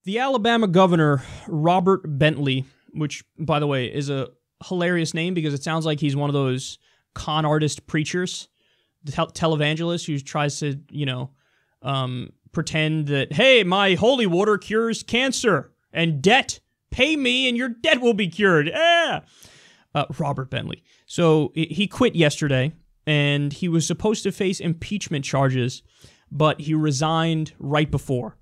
The Alabama governor, Robert Bentley, which, by the way, is a hilarious name because it sounds like he's one of those con artist preachers, televangelists who tries to, pretend that, hey, my holy water cures cancer and debt. Pay me and your debt will be cured. Yeah. Robert Bentley. So he quit yesterday, and he was supposed to face impeachment charges, but he resigned right before.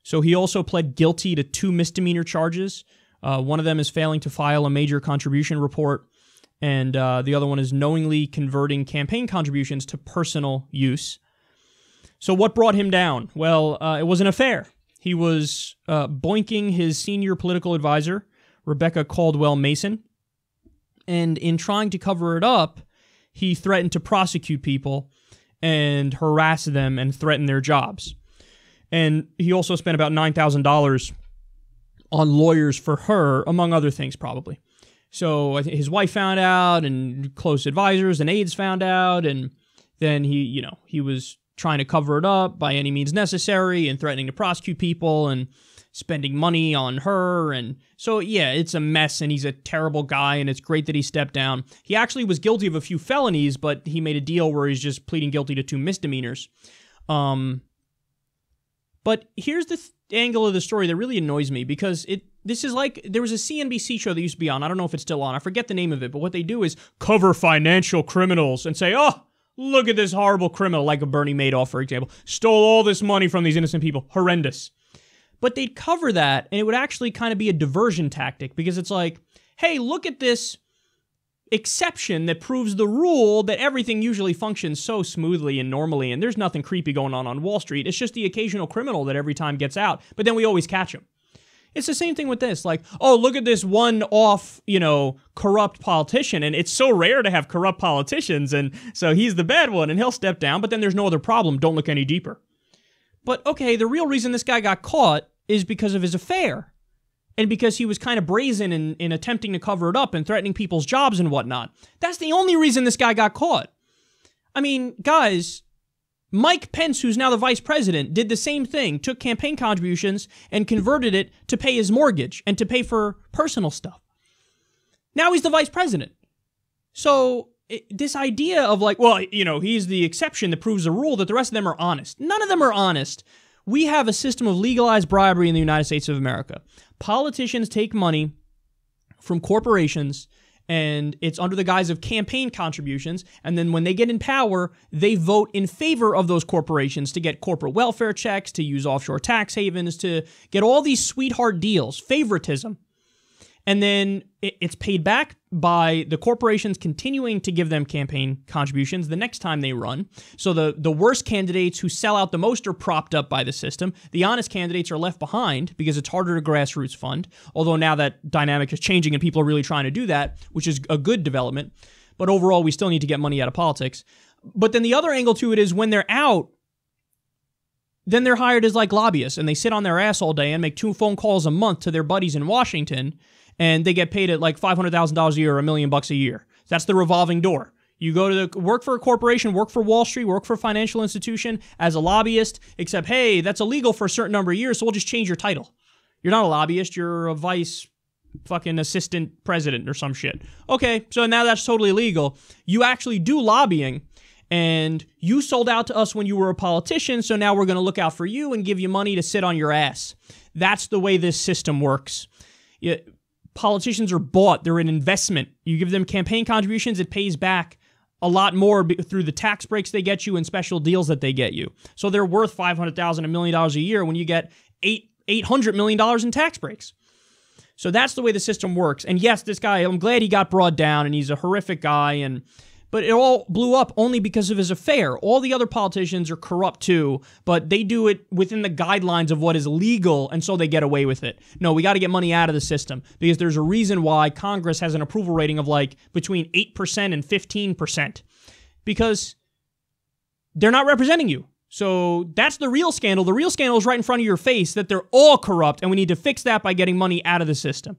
So he also pled guilty to 2 misdemeanor charges. One of them is failing to file a major contribution report, and the other one is knowingly converting campaign contributions to personal use. So what brought him down? Well, it was an affair. He was boinking his senior political advisor, Rebecca Caldwell Mason, and in trying to cover it up, he threatened to prosecute people and harass them and threaten their jobs. And he also spent about $9,000 on lawyers for her, among other things, probably. So I think his wife found out, and close advisors and aides found out, and then he was trying to cover it up by any means necessary and threatening to prosecute people and spending money on her. And so, yeah, it's a mess, and he's a terrible guy, and it's great that he stepped down. He actually was guilty of a few felonies, but he made a deal where he's just pleading guilty to 2 misdemeanors. But here's the angle of the story that really annoys me, because this is like, there was a CNBC show that used to be on, I don't know if it's still on, I forget the name of it, but what they do is cover financial criminals and say, oh, look at this horrible criminal, like a Bernie Madoff, for example, stole all this money from these innocent people, horrendous. But they'd cover that, and it would actually kind of be a diversion tactic, because it's like, hey, look at this exception that proves the rule that everything usually functions so smoothly and normally, and there's nothing creepy going on Wall Street. It's just the occasional criminal that every time gets out, but then we always catch him. It's the same thing with this. Like, oh, look at this one-off, corrupt politician, and it's so rare to have corrupt politicians, and so he's the bad one, and he'll step down, but then there's no other problem. Don't look any deeper. But, okay, the real reason this guy got caught is because of his affair, and because he was kind of brazen in attempting to cover it up and threatening people's jobs and whatnot. That's the only reason this guy got caught. I mean, guys, Mike Pence, who's now the vice president, did the same thing, took campaign contributions and converted it to pay his mortgage and to pay for personal stuff. Now he's the vice president. So this idea of like, well, he's the exception that proves the rule, that the rest of them are honest. None of them are honest. We have a system of legalized bribery in the United States of America. Politicians take money from corporations, and it's under the guise of campaign contributions, and then when they get in power, they vote in favor of those corporations to get corporate welfare checks, to use offshore tax havens, to get all these sweetheart deals, favoritism. And then it's paid back by the corporations continuing to give them campaign contributions the next time they run. So the worst candidates who sell out the most are propped up by the system. The honest candidates are left behind because it's harder to grassroots fund, although now that dynamic is changing and people are really trying to do that, which is a good development. But overall, we still need to get money out of politics. But then the other angle to it is when they're out, then they're hired as like lobbyists, and they sit on their ass all day and make 2 phone calls a month to their buddies in Washington, and they get paid at like $500,000 a year or $1 million a year. That's the revolving door. You go to work for a corporation, work for Wall Street, work for a financial institution as a lobbyist, except, hey, that's illegal for a certain number of years, so we'll just change your title. You're not a lobbyist, you're a vice fucking assistant president or some shit. Okay, so now that's totally illegal. You actually do lobbying, and you sold out to us when you were a politician, so now we're going to look out for you and give you money to sit on your ass. That's the way this system works. Politicians are bought. They're an investment. You give them campaign contributions, it pays back a lot more through the tax breaks they get you and special deals that they get you. So they're worth $500,000, $1 million a year when you get $800 million in tax breaks. So that's the way the system works. And yes, this guy, I'm glad he got brought down, and he's a horrific guy, but it all blew up only because of his affair. All the other politicians are corrupt too, but they do it within the guidelines of what is legal, and so they get away with it. No, we got to get money out of the system, because there's a reason why Congress has an approval rating of like between 8% and 15%, because they're not representing you. So that's the real scandal. The real scandal is right in front of your face, that they're all corrupt, and we need to fix that by getting money out of the system.